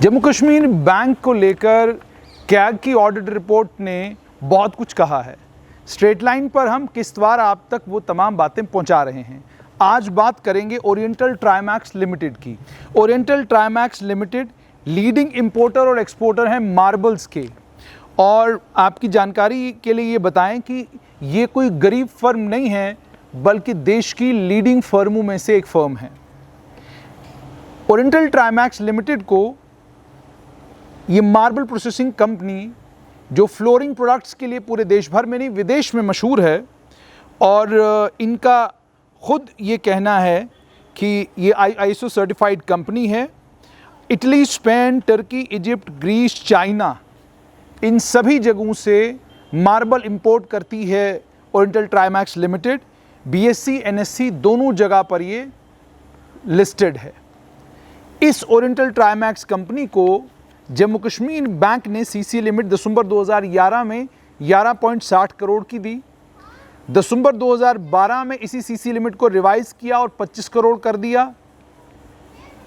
Jammu Kashmir bank को लेकर CAG की ऑडिट रिपोर्ट ने बहुत कुछ कहा है। स्ट्रेट लाइन पर हम किस्तवार आप तक वो तमाम बातें पहुंचा रहे हैं। आज बात करेंगे ओरिएंटल ट्राइमैक्स लिमिटेड की। Oriental Trimax limited leading importer और एक्सपोर्टर हैं मार्बल्स के। और आपकी जानकारी के लिए ये बताएं कि ये कोई गरीब फर्म नहीं है, बल्कि देश की लीडिंग फर्मों में से एक फर्म है। ओरिएंटल ट्राइमैक्स लिमिटेड को ये मार्बल प्रोसेसिंग कंपनी जो फ्लोरिंग प्रोडक्ट्स के लिए पूरे देश भर में नहीं विदेश में मशहूर है, और इनका खुद ये कहना है कि ये ISO सर्टिफाइड कंपनी है। Italy, Spain, Turkey, Egypt, Greece, China, इन सभी जगहों से मार्बल इंपोर्ट करती है Oriental Trimax Limited. BSE, NSE दोनों जगह पर ये लिस्टेड है। इस ओरिएंटल ट्राइमैक्स कंपनी को जम्मू कश्मीर बैंक ने CC लिमिट दिसंबर 2011 में 11.60 करोड़ की दी। दिसंबर 2012 में इसी CC लिमिट को रिवाइज किया और 25 करोड़ कर दिया।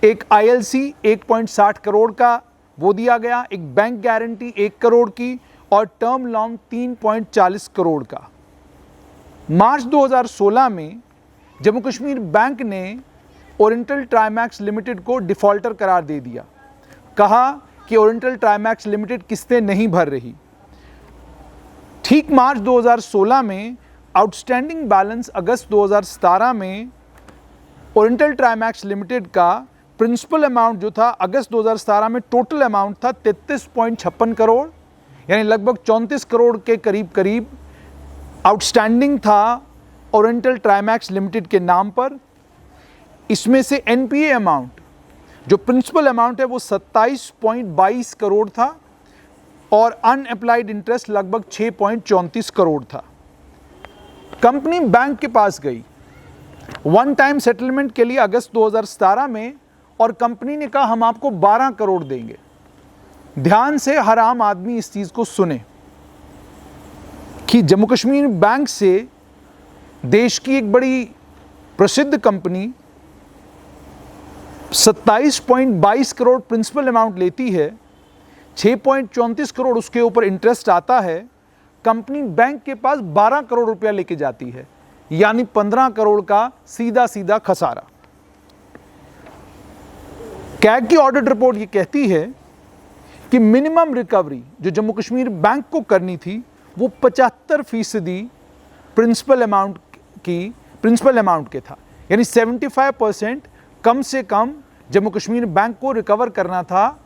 एक ILC 1.60 करोड़ का वो दिया गया, एक बैंक गारंटी 1 करोड़ की और टर्म लोन 3.40 करोड़ का। मार्च 2016 में जम्मू कश्मीर बैंक ने ओरिएंटल ट्राइमैक्स लिमिटेड को डिफॉल्टर करार दे दिया। कहा कि ओरिएंटल ट्राइमैक्स लिमिटेड किस्तें नहीं भर रही। ठीक मार्च 2016 में आउटस्टैंडिंग बैलेंस अगस्त 2017 में ओरिएंटल ट्राइमैक्स लिमिटेड का प्रिंसिपल अमाउंट जो था अगस्त 2017 में टोटल अमाउंट था 33.56 करोड़, यानी लगभग 34 करोड़ के करीब आउटस्टैंडिंग था ओरिएंटल ट्राइमैक्स लिमिटेड के नाम पर। इसमें से NPA अमाउंट जो प्रिंसिपल अमाउंट है वो 27.22 करोड़ था और अनअप्लाइड इंटरेस्ट लगभग 6.34 करोड़ था। कंपनी बैंक के पास गई वन टाइम सेटलमेंट के लिए अगस्त 2017 में, और कंपनी ने कहा हम आपको 12 करोड़ देंगे। ध्यान से हर आम आदमी इस चीज को सुने कि जम्मू कश्मीर बैंक से देश की एक बड़ी प्रसिद्ध कंपनी 27.22 करोड़ प्रिंसिपल अमाउंट लेती है, 6.34 करोड़ उसके ऊपर इंटरेस्ट आता है। कंपनी बैंक के पास 12 करोड़ रुपया लेके जाती है, यानी 15 करोड़ का सीधा सीधा खसारा। कैग की ऑडिट रिपोर्ट ये कहती है कि मिनिमम रिकवरी जो जम्मू कश्मीर बैंक को करनी थी वो 75% प्रिंसिपल अमाउंट के था, यानी 75% कम से कम जम्मू कश्मीर बैंक को रिकवर करना था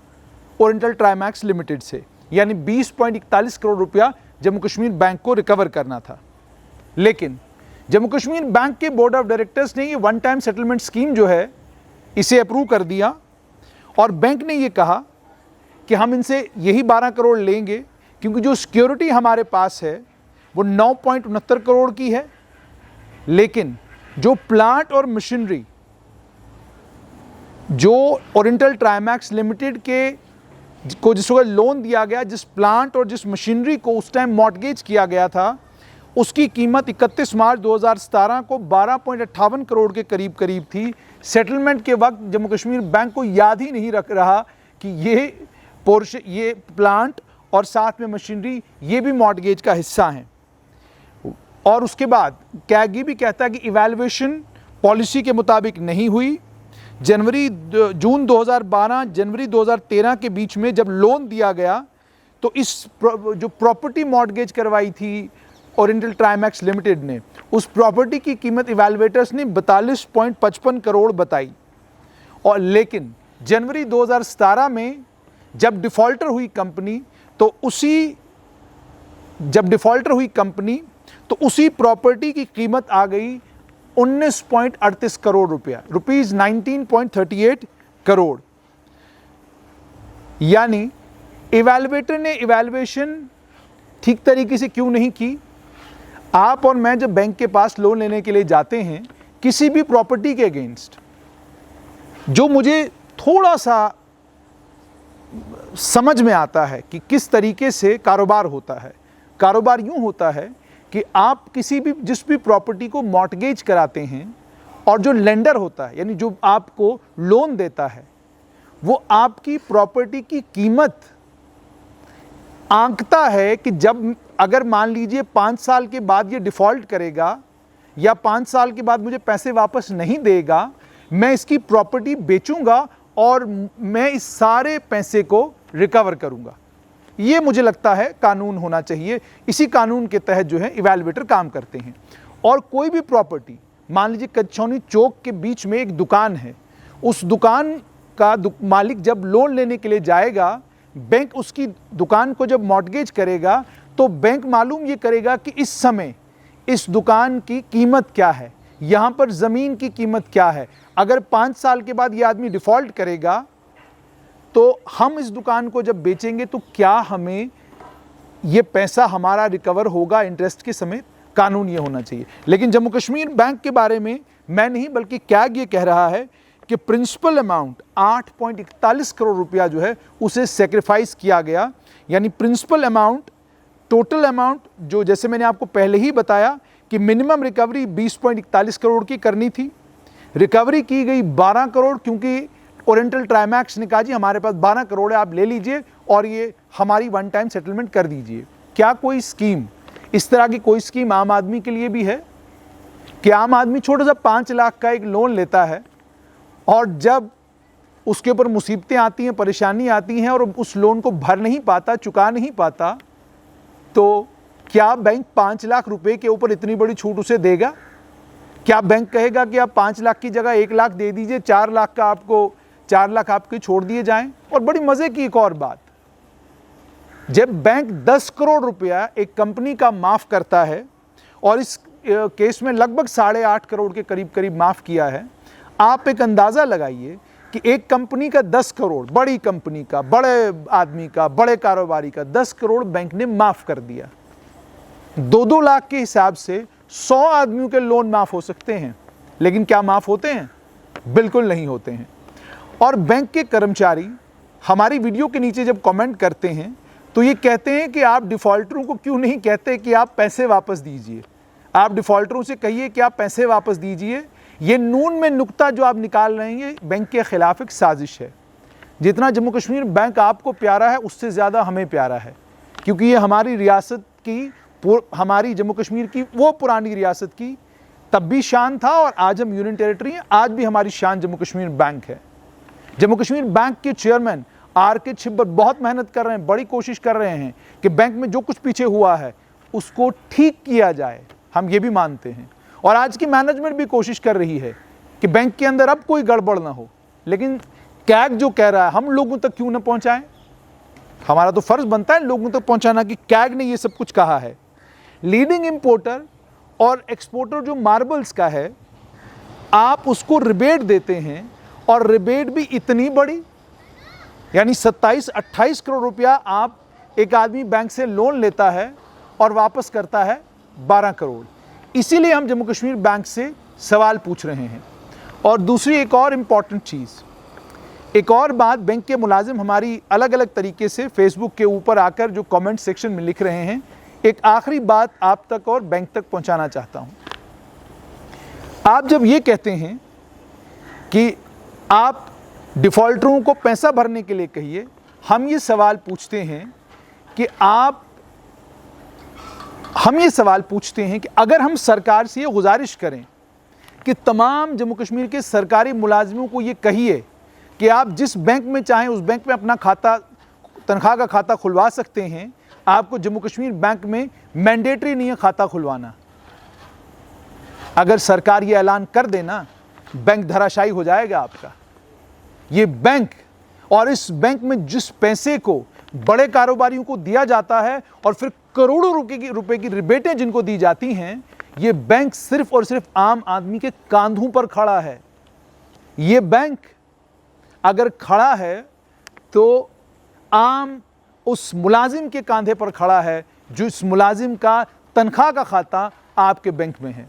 ओरिएंटल ट्राइमैक्स लिमिटेड से, यानी 20.41 करोड़ रुपया जम्मू कश्मीर बैंक को रिकवर करना था। लेकिन जम्मू कश्मीर बैंक के बोर्ड ऑफ डायरेक्टर्स ने ये वन टाइम सेटलमेंट स्कीम जो है इसे अप्रूव कर दिया, और बैंक ने ये कहा कि हम इनसे यही 12 करोड़ लेंगे क्योंकि जो सिक्योरिटी हमारे पास है वो 9.69 करोड़ की है। लेकिन जो प्लांट और मशीनरी जो ओरिएंटल ट्राइमैक्स लिमिटेड के को जिसको लोन दिया गया, जिस प्लांट और जिस मशीनरी को उस टाइम मॉर्टगेज किया गया था, उसकी कीमत 31 मार्च 2017 को 12.58 करोड़ के करीब थी। सेटलमेंट के वक्त जम्मू कश्मीर बैंक को याद ही नहीं रख रहा कि ये प्लांट और साथ में मशीनरी ये भी मॉर्टगेज का हिस्सा हैं। और उसके बाद कैग भी कहता है कि इवैल्यूएशन पॉलिसी के मुताबिक नहीं हुई। जून 2012 जनवरी 2013 के बीच में जब लोन दिया गया तो इस जो प्रॉपर्टी मॉर्टगेज करवाई थी ओरिएंटल ट्राइमैक्स लिमिटेड ने, उस प्रॉपर्टी की कीमत इवैल्यूएटर्स ने 42.55 करोड़ बताई। और लेकिन जनवरी 2017 में जब डिफॉल्टर हुई कंपनी तो उसी प्रॉपर्टी की कीमत आ गई 19.38 करोड़ रुपया, रुपीज 19.38 करोड़। यानी इवैल्यूएटर ने इवैल्यूएशन ठीक तरीके से क्यों नहीं की। आप और मैं जब बैंक के पास लोन लेने के लिए जाते हैं किसी भी प्रॉपर्टी के अगेंस्ट, जो मुझे थोड़ा सा समझ में आता है कि किस तरीके से कारोबार होता है। कारोबार यूं होता है कि आप जिस भी प्रॉपर्टी को मॉर्टगेज कराते हैं, और जो लेंडर होता है यानी जो आपको लोन देता है, वो आपकी प्रॉपर्टी की कीमत आंकता है कि जब अगर मान लीजिए 5 साल के बाद ये डिफ़ॉल्ट करेगा या 5 साल के बाद मुझे पैसे वापस नहीं देगा, मैं इसकी प्रॉपर्टी बेचूंगा और मैं इस सारे पैसे को रिकवर करूंगा। ये मुझे लगता है कानून होना चाहिए। इसी कानून के तहत जो है इवैल्यूएटर काम करते हैं। और कोई भी प्रॉपर्टी, मान लीजिए कचौनी चौक के बीच में एक दुकान है, उस दुकान का मालिक जब लोन लेने के लिए जाएगा, बैंक उसकी दुकान को जब मॉर्टगेज करेगा तो बैंक मालूम ये करेगा कि इस समय इस दुकान की कीमत क्या है, यहाँ पर ज़मीन की कीमत क्या है। अगर 5 साल के बाद ये आदमी डिफ़ॉल्ट करेगा तो हम इस दुकान को जब बेचेंगे तो क्या हमें ये पैसा हमारा रिकवर होगा इंटरेस्ट के समेत। कानून ये होना चाहिए। लेकिन जम्मू कश्मीर बैंक के बारे में मैं नहीं बल्कि कैग ये कह रहा है कि प्रिंसिपल अमाउंट 8.41 करोड़ रुपया जो है उसे सेक्रीफाइस किया गया। यानी प्रिंसिपल अमाउंट, टोटल अमाउंट जो जैसे मैंने आपको पहले ही बताया कि मिनिमम रिकवरी 20.41 करोड़ की करनी थी, रिकवरी की गई 12 करोड़, क्योंकि ओरिएंटल ट्राइमैक्स ने कहा जी हमारे पास 12 करोड़ है, आप ले लीजिए और ये हमारी वन टाइम सेटलमेंट कर दीजिए। क्या कोई स्कीम, इस तरह की कोई स्कीम आम आदमी के लिए भी है कि आम आदमी छोटा सा 5 लाख का एक लोन लेता है और जब उसके ऊपर मुसीबतें आती हैं, परेशानी आती हैं और उस लोन को भर नहीं पाता, चुका नहीं पाता, तो क्या बैंक 5 लाख रुपए के ऊपर इतनी बड़ी छूट उसे देगा? क्या बैंक कहेगा कि आप 5 लाख की जगह 1 लाख दे दीजिए, 4 लाख का आपको 4 लाख आपके छोड़ दिए जाएं? और बड़ी मजे की एक और बात, जब बैंक 10 करोड़ रुपया एक कंपनी का माफ करता है और इस केस में लगभग 8.5 करोड़ के करीब करीब माफ किया है, आप एक अंदाजा लगाइए कि एक कंपनी का 10 करोड़, बड़ी कंपनी का, बड़े आदमी का, बड़े कारोबारी का 10 करोड़ बैंक ने माफ कर दिया। 2-2 लाख के हिसाब से 100 आदमियों के लोन माफ हो सकते हैं, लेकिन क्या माफ होते हैं? बिल्कुल नहीं होते हैं। और बैंक के कर्मचारी हमारी वीडियो के नीचे जब कमेंट करते हैं तो ये कहते हैं कि आप डिफ़ॉल्टरों को क्यों नहीं कहते कि आप पैसे वापस दीजिए, आप डिफ़ॉल्टरों से कहिए कि आप पैसे वापस दीजिए। ये नून में नुक्ता जो आप निकाल रहे हैं बैंक के खिलाफ एक साजिश है। जितना जम्मू कश्मीर बैंक आपको प्यारा है उससे ज़्यादा हमें प्यारा है, क्योंकि ये हमारी रियासत की, हमारी जम्मू कश्मीर की वो पुरानी रियासत की तब भी शान था और आज हम यूनियन टेरिटरी हैं, आज भी हमारी शान जम्मू कश्मीर बैंक है। जम्मू कश्मीर बैंक के चेयरमैन आर.के. छिब्बर बहुत मेहनत कर रहे हैं, बड़ी कोशिश कर रहे हैं कि बैंक में जो कुछ पीछे हुआ है उसको ठीक किया जाए, हम ये भी मानते हैं। और आज की मैनेजमेंट भी कोशिश कर रही है कि बैंक के अंदर अब कोई गड़बड़ ना हो। लेकिन कैग जो कह रहा है हम लोगों तक क्यों ना पहुंचाएं? हमारा तो फर्ज बनता है लोगों तक पहुंचाना कि कैग ने ये सब कुछ कहा है। लीडिंग इंपोर्टर और एक्सपोर्टर जो मार्बल्स का है, आप उसको रिबेट देते हैं और रिबेट भी इतनी बड़ी, यानी 27-28 करोड़ रुपया आप एक आदमी बैंक से लोन लेता है और वापस करता है 12 करोड़। इसीलिए हम जम्मू कश्मीर बैंक से सवाल पूछ रहे हैं। और दूसरी एक और इम्पॉर्टेंट चीज़, एक और बात, बैंक के मुलाजिम हमारी अलग अलग तरीके से फेसबुक के ऊपर आकर जो कमेंट सेक्शन में लिख रहे हैं, एक आखिरी बात आप तक और बैंक तक पहुंचाना चाहता हूं। आप जब ये कहते हैं कि आप डिफ़ॉल्टरों को पैसा भरने के लिए कहिए, हम ये सवाल पूछते हैं कि अगर हम सरकार से ये गुजारिश करें कि तमाम जम्मू कश्मीर के सरकारी मुलाजिमों को ये कहिए कि आप जिस बैंक में चाहें उस बैंक में अपना खाता, तनख्वाह का खाता खुलवा सकते हैं, आपको जम्मू कश्मीर बैंक में मैंडेटरी नहीं है खाता खुलवाना। अगर सरकार ये ऐलान कर देना, बैंक धराशायी हो जाएगा आपका। ये बैंक, और इस बैंक में जिस पैसे को बड़े कारोबारियों को दिया जाता है और फिर करोड़ों रुपए की रिबेटें जिनको दी जाती हैं, ये बैंक सिर्फ और सिर्फ आम आदमी के कांधों पर खड़ा है। ये बैंक अगर खड़ा है तो आम उस मुलाजिम के कांधे पर खड़ा है जो इस मुलाजिम का तनख्वाह का खाता आपके बैंक में है।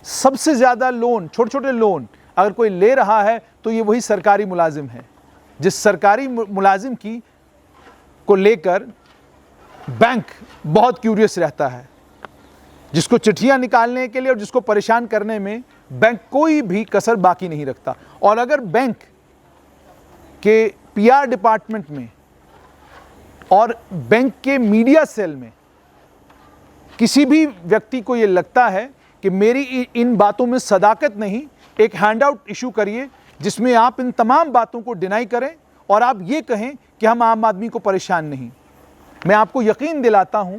सबसे ज़्यादा लोन, छोटे छोटे लोन अगर कोई ले रहा है तो ये वही सरकारी मुलाजिम है। जिस सरकारी मुलाजिम की को लेकर बैंक बहुत क्यूरियस रहता है, जिसको चिट्ठियां निकालने के लिए और जिसको परेशान करने में बैंक कोई भी कसर बाकी नहीं रखता। और अगर बैंक के पीआर डिपार्टमेंट में और बैंक के मीडिया सेल में किसी भी व्यक्ति को ये लगता है कि मेरी इन बातों में सदाकत नहीं, एक हैंडआउट इशू करिए जिसमें आप इन तमाम बातों को डिनाई करें और आप ये कहें कि हम आम आदमी को परेशान नहीं। मैं आपको यकीन दिलाता हूं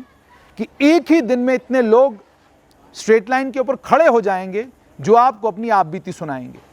कि एक ही दिन में इतने लोग स्ट्रेट लाइन के ऊपर खड़े हो जाएंगे जो आपको अपनी आप बीती सुनाएंगे।